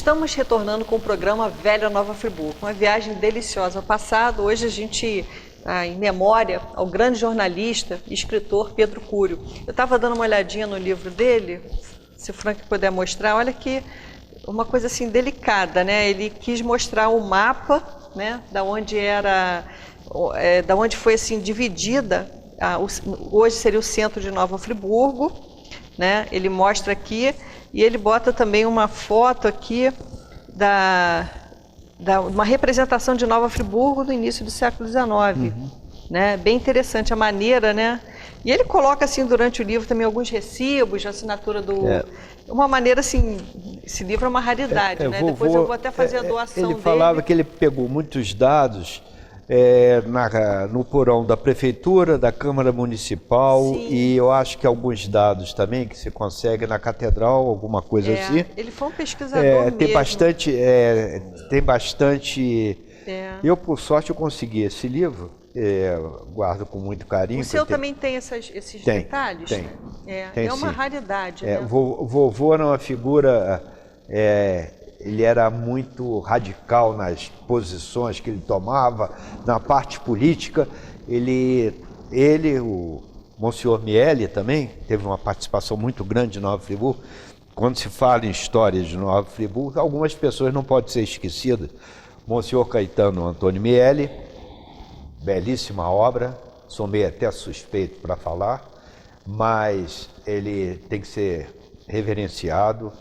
Estamos retornando com o programa Velha Nova Friburgo, uma viagem deliciosa ao passado. Hoje a gente, em memória ao grande jornalista e escritor Pedro Curio. Eu estava dando uma olhadinha no livro dele, se o Frank puder mostrar, olha que uma coisa assim delicada, né? Ele quis mostrar o mapa, né, da onde foi assim dividida, hoje seria o centro de Nova Friburgo, né? Ele mostra aqui. E ele bota também uma foto aqui uma representação de Nova Friburgo no início do século XIX. Né? Bem interessante a maneira, né? E ele coloca assim durante o livro também alguns recibos de assinatura do... Uma maneira assim, esse livro é uma raridade, né? Depois eu vou até fazer a doação dele. Ele falava que ele pegou muitos dados no porão da prefeitura, da Câmara Municipal. Sim. E eu acho que alguns dados também que se consegue na catedral, alguma coisa assim. Ele foi um pesquisador mesmo. Tem bastante. Eu, por sorte, eu consegui esse livro, guardo com muito carinho. O seu também tem esses detalhes? Tem. É uma raridade. Né? Vovô era uma figura. Ele era muito radical nas posições que ele tomava, na parte política. O Monsenhor Miele também teve uma participação muito grande em Nova Friburgo. Quando se fala em história de Nova Friburgo, algumas pessoas não podem ser esquecidas. Monsenhor Caetano Antônio Miele, belíssima obra, sou meio até suspeito para falar, mas ele tem que ser reverenciado,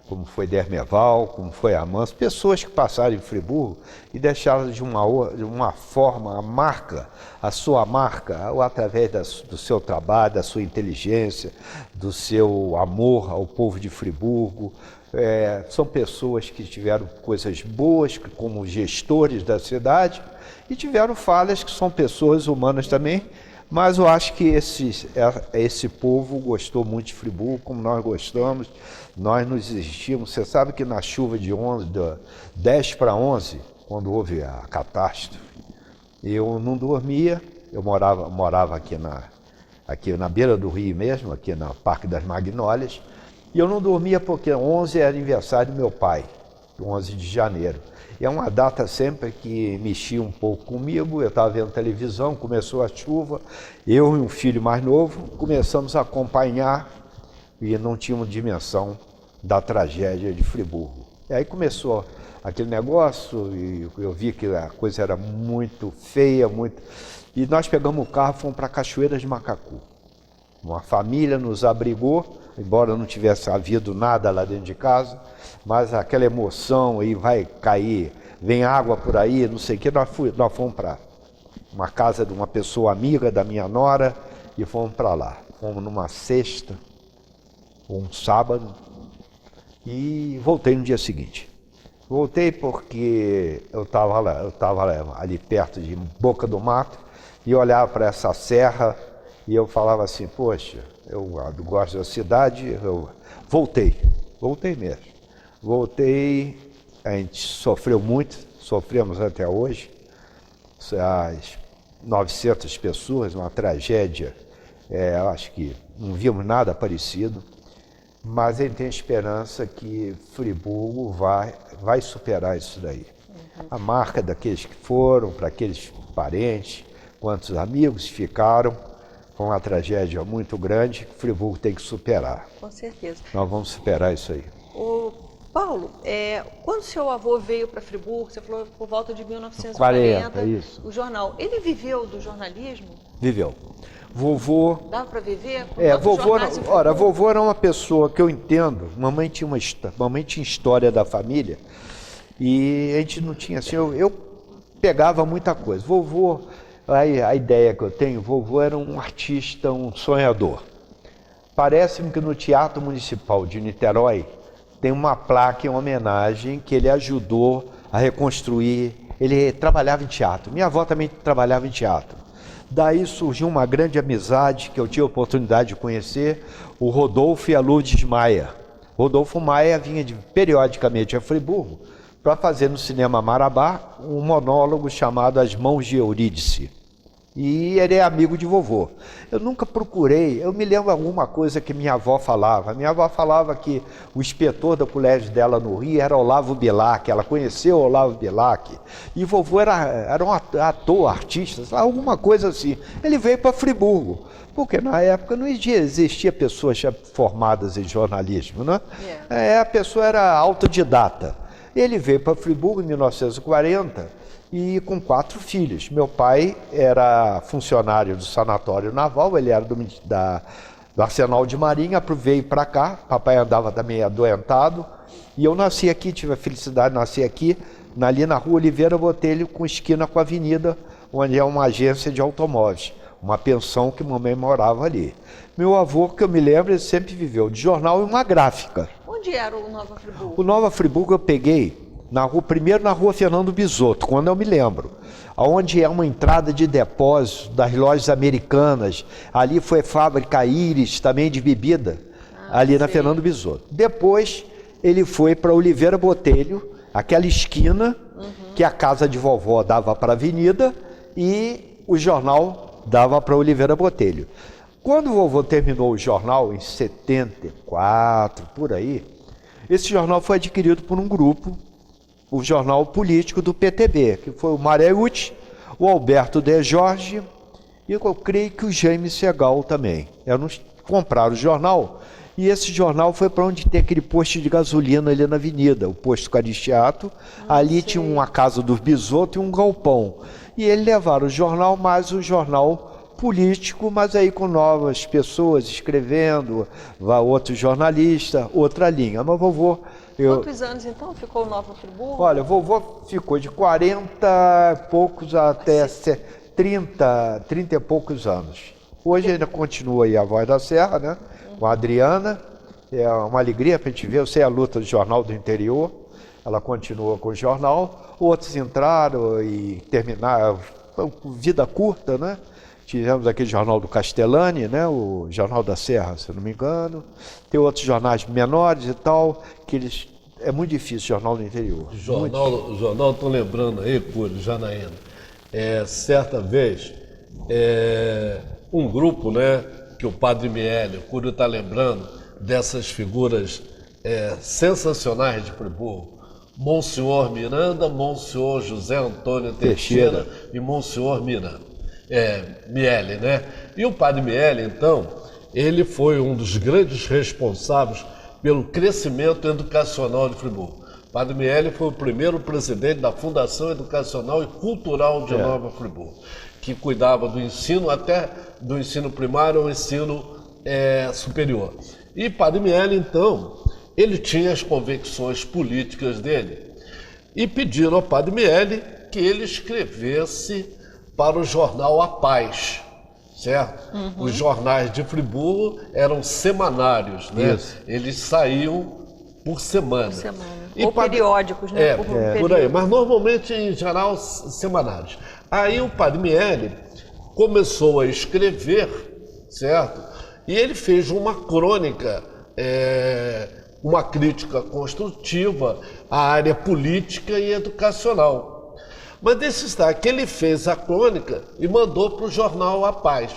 como foi Dermeval, como foi Amâncio, pessoas que passaram em Friburgo e deixaram de uma forma a sua marca, ou através do seu trabalho, da sua inteligência, do seu amor ao povo de Friburgo. São pessoas que tiveram coisas boas como gestores da cidade e tiveram falhas que são pessoas humanas também. Mas eu acho que esse povo gostou muito de Friburgo, como nós gostamos, nós nos existimos. Você sabe que na chuva de 10 para 11, quando houve a catástrofe, eu não dormia, eu morava aqui na beira do rio mesmo, aqui no Parque das Magnólias, e eu não dormia porque 11 é aniversário do meu pai, 11 de janeiro. E é uma data sempre que mexia um pouco comigo. Eu estava vendo televisão, começou a chuva, eu e um filho mais novo começamos a acompanhar e não tínhamos dimensão da tragédia de Friburgo. E aí começou aquele negócio e eu vi que a coisa era muito feia, e nós pegamos o carro e fomos para Cachoeira de Macacu. Uma família nos abrigou, embora não tivesse havido nada lá dentro de casa, mas aquela emoção aí vai cair, vem água por aí, não sei o que, nós fomos para uma casa de uma pessoa amiga da minha nora e fomos para lá. Fomos numa sexta, um sábado, e voltei no dia seguinte. Voltei porque eu estava ali perto de Boca do Mato e olhava para essa serra e eu falava assim, poxa, eu gosto da cidade, eu voltei mesmo. Voltei, a gente sofreu muito, sofremos até hoje, as 900 pessoas, uma tragédia, eu acho que não vimos nada parecido, mas a gente tem esperança que Friburgo vai superar isso daí. A marca daqueles que foram, para aqueles parentes, quantos amigos ficaram, foi uma tragédia muito grande que Friburgo tem que superar. Com certeza. Nós vamos superar isso aí. Paulo, quando seu avô veio para Friburgo, você falou por volta de 1940, isso. O jornal, ele viveu do jornalismo? Viveu. Vovô... Dava para viver? Vovô era uma pessoa que eu entendo, mamãe tinha história da família e a gente não tinha assim, eu pegava muita coisa. Vovô, a ideia que eu tenho, vovô era um artista, um sonhador. Parece-me que no Teatro Municipal de Niterói tem uma placa em homenagem que ele ajudou a reconstruir. Ele trabalhava em teatro. Minha avó também trabalhava em teatro. Daí surgiu uma grande amizade que eu tive a oportunidade de conhecer, o Rodolfo e a Lourdes Maia. Rodolfo Maia vinha periodicamente a Friburgo para fazer no Cinema Marabá um monólogo chamado As Mãos de Eurídice. E ele é amigo de vovô. Eu nunca procurei, eu me lembro alguma coisa que minha avó falava. Minha avó falava que o inspetor do colégio dela no Rio era Olavo Bilac, ela conheceu Olavo Bilac. E vovô era um ator, artista, alguma coisa assim. Ele veio para Friburgo, porque na época não existia pessoas formadas em jornalismo, né? A pessoa era autodidata. Ele veio para Friburgo em 1940 e com 4 filhos. Meu pai era funcionário do sanatório naval, ele era do Arsenal de Marinha, veio para cá, papai andava também adoentado, e eu nasci aqui, tive a felicidade de nascer aqui, ali na rua Oliveira Botelho, com esquina com a avenida, onde é uma agência de automóveis, uma pensão que mamãe morava ali. Meu avô, que eu me lembro, ele sempre viveu de jornal e uma gráfica. Onde era o Nova Friburgo? O Nova Friburgo eu peguei primeiro na rua Fernando Bisotto, quando eu me lembro, onde é uma entrada de depósito das lojas americanas. Ali foi fábrica Íris, também de bebida, ali na Fernando Bisotto. Depois ele foi para Oliveira Botelho, aquela esquina que a casa de vovó dava para a avenida e o jornal dava para Oliveira Botelho. Quando o vovô terminou o jornal, em 74, por aí, esse jornal foi adquirido por um grupo, o jornal político do PTB, que foi o Mareucci, o Alberto De Jorge e eu creio que o Jaime Segal também. Eles compraram o jornal e esse jornal foi para onde tem aquele posto de gasolina ali na avenida, o posto Caristiato. Ali tinha uma casa dos Bisotto e um galpão. E eles levaram o jornal, mais um jornal político, mas aí com novas pessoas escrevendo, outro jornalista, outra linha. Mas vovô... Quantos anos, então, ficou o Nova Friburgo? Olha, vovô ficou de 40 e poucos até 30 e poucos anos. Hoje ainda continua aí a Voz da Serra, né? Com a Adriana. É uma alegria para a gente ver. Eu sei a luta do Jornal do Interior. Ela continua com o jornal. Outros entraram e terminaram. Vida curta, né? Tivemos aquele jornal do Castellani, né? O Jornal da Serra, se eu não me engano. Tem outros jornais menores e tal, que eles... É muito difícil, jornal do interior. Jornal, estou lembrando aí, Cúrio, Janaína, certa vez, um grupo, né, que o Padre Miele, o Cúrio está lembrando, dessas figuras sensacionais de Friburgo, Monsenhor Miranda, Monsenhor José Antônio Teixeira e Monsenhor Miele, né? E o Padre Miele, então, ele foi um dos grandes responsáveis pelo crescimento educacional de Friburgo. O Padre Miele foi o primeiro presidente da Fundação Educacional e Cultural de Nova Friburgo, que cuidava do ensino, até do ensino primário ao ensino superior. E Padre Miele, então, ele tinha as convicções políticas dele e pediram ao Padre Miele que ele escrevesse para o jornal A Paz, certo? Os jornais de Friburgo eram semanários, né? Isso. Eles saíam por semana. Ou periódicos, né? Por aí, mas normalmente, em geral, semanários. Aí o Padre Miele começou a escrever, certo? E ele fez uma crônica, uma crítica construtiva à área política e educacional. Mas desse destaque, ele fez a crônica e mandou para o jornal A Paz.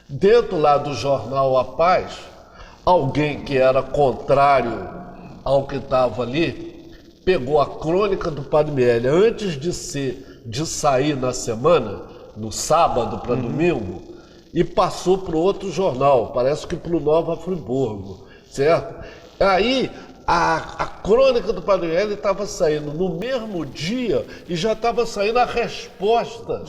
Dentro lá do jornal A Paz, alguém que era contrário ao que estava ali, pegou a crônica do Padre Miele antes de sair na semana, no sábado para domingo, e passou para outro jornal, parece que para o Nova Friburgo, certo? Aí a crônica do Padre Miele estava saindo no mesmo dia e já estava saindo a resposta.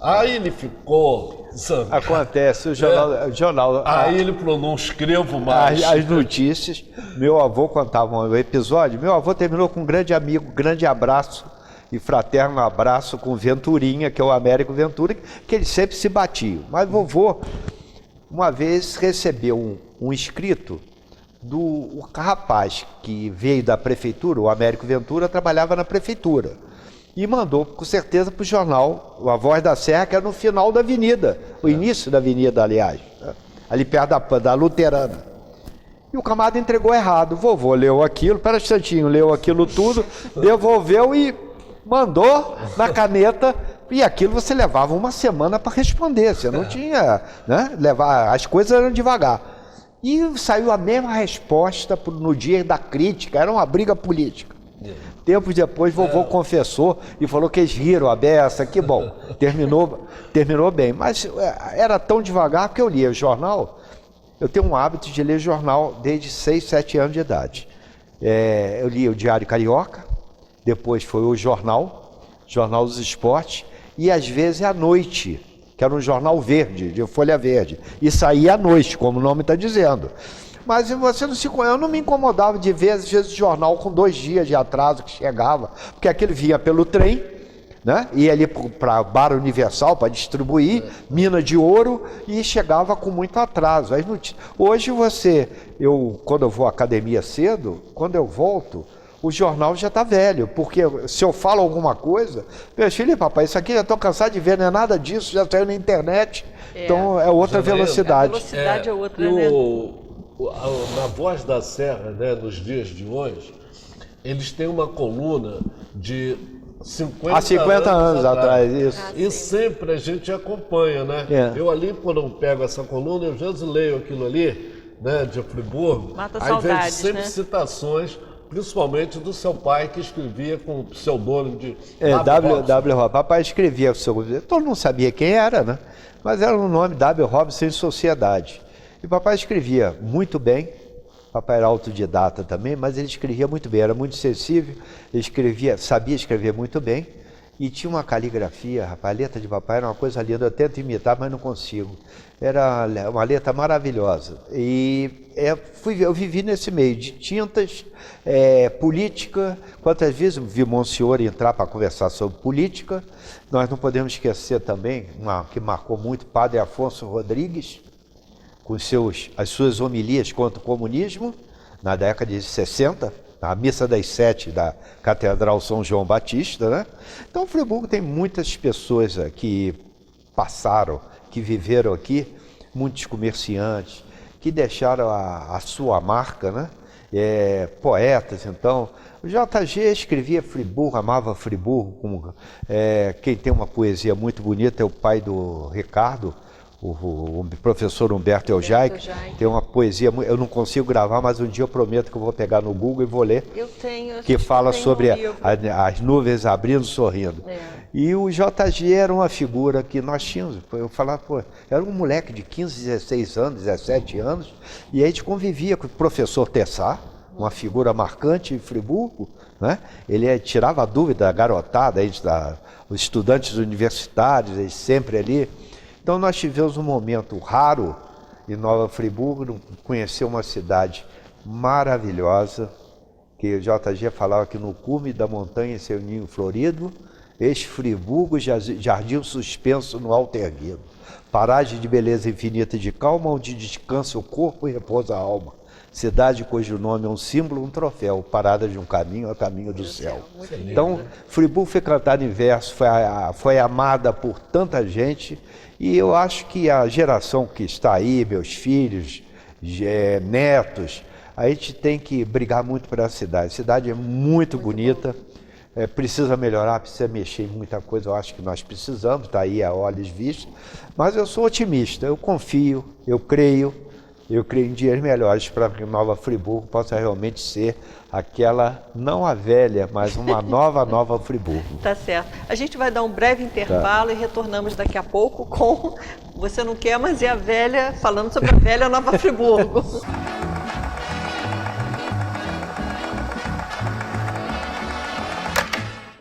Aí ele ficou zangado. Acontece, o jornal... Aí ele falou, não escrevo mais. As notícias, meu avô contava um episódio, meu avô terminou com um grande amigo, grande abraço e fraterno abraço com o Venturinha, que é o Américo Ventura, que eles sempre se batiam. Mas vovô, uma vez, recebeu um escrito do rapaz que veio da prefeitura, o Américo Ventura, trabalhava na prefeitura. E mandou, com certeza, para o jornal A Voz da Serra, que era no final da avenida, o início da avenida, aliás, né? Ali perto da Luterana. E o camarada entregou errado. O vovô leu aquilo, pera um instantinho, leu aquilo tudo, devolveu e mandou na caneta E aquilo você levava uma semana para responder, você não tinha, né? As coisas eram devagar. E saiu a mesma resposta no dia da crítica, era uma briga política. Tempos depois, vovô confessou e falou que eles riram a beça, que bom, terminou bem. Mas era tão devagar que eu lia o jornal. Eu tenho um hábito de ler jornal desde 6, 7 anos de idade. Eu li o Diário Carioca, depois foi o Jornal dos Esportes, e às vezes à noite, que era um jornal verde, de folha verde, e saía à noite, como o nome está dizendo. Mas eu não me incomodava de ver, às vezes, o jornal com 2 dias de atraso que chegava, porque aquele vinha pelo trem, né? Ia ali para Bar Universal para distribuir, mina de ouro, e chegava com muito atraso. Hoje quando eu vou à academia cedo, quando eu volto, o jornal já está velho, porque se eu falo alguma coisa, meu filho, papai, isso aqui já estou cansado de ver, não é nada disso, já saiu na internet, então é outra velocidade. A velocidade é outra, e né? Na Voz da Serra, né, nos dias de hoje, eles têm uma coluna de 50 anos atrás, isso. E sempre a gente acompanha, né? Eu ali, quando eu pego essa coluna, eu já leio aquilo ali, né, de Friburgo. Mata aí saudades, vejo sempre né? citações, principalmente do seu pai, que escrevia com o pseudônimo de W. Robson. Papai escrevia o seu... Todo mundo sabia quem era, né? Mas era um nome W. Robson em sociedade. E papai escrevia muito bem. Papai era autodidata também, mas ele escrevia muito bem, era muito sensível, sabia escrever muito bem e tinha uma caligrafia, rapaz, a letra de papai era uma coisa linda, eu tento imitar, mas não consigo. Era uma letra maravilhosa. E eu vivi nesse meio de tintas, política. Quantas vezes eu vi Monsenhor entrar para conversar sobre política. Nós não podemos esquecer também, que marcou muito, Padre Afonso Rodrigues, com as suas homilias contra o comunismo, na década de 60, na Missa das 7 da Catedral São João Batista, né? Então, Friburgo tem muitas pessoas que passaram, que viveram aqui, muitos comerciantes, que deixaram a sua marca, né? Poetas, então. O JG escrevia Friburgo, amava Friburgo. Quem tem uma poesia muito bonita é o pai do Ricardo, o professor Humberto Eljaic, tem uma poesia, eu não consigo gravar, mas um dia eu prometo que eu vou pegar no Google e vou ler, que fala sobre as nuvens abrindo, sorrindo. E o JG era uma figura que nós tínhamos, eu falava, era um moleque de 15, 16 anos, 17 anos, e a gente convivia com o professor Tessá, uma figura marcante em Friburgo, né? Ele tirava a dúvida da garotada, os estudantes universitários, eles sempre ali. Então nós tivemos um momento raro em Nova Friburgo, conhecer uma cidade maravilhosa, que o JG falava que no cume da montanha seu ninho florido, este Friburgo, jardim suspenso no alto erguido, paragem de beleza infinita e de calma, onde descansa o corpo e repousa a alma. Cidade cujo nome é um símbolo, um troféu, parada de um caminho a caminho do céu. Então, Friburgo foi cantada em verso, foi amada por tanta gente, e eu acho que a geração que está aí, meus filhos, netos, a gente tem que brigar muito por essa cidade. A cidade é muito bonita, precisa melhorar, precisa mexer em muita coisa, eu acho que nós precisamos, está aí a olhos vistos, mas eu sou otimista, eu confio, eu creio em dias melhores para que Nova Friburgo possa realmente ser aquela, não a velha, mas uma nova Friburgo. Tá certo. A gente vai dar um breve intervalo e retornamos daqui a pouco com Você Não Quer, mas é a velha, falando sobre a velha Nova Friburgo.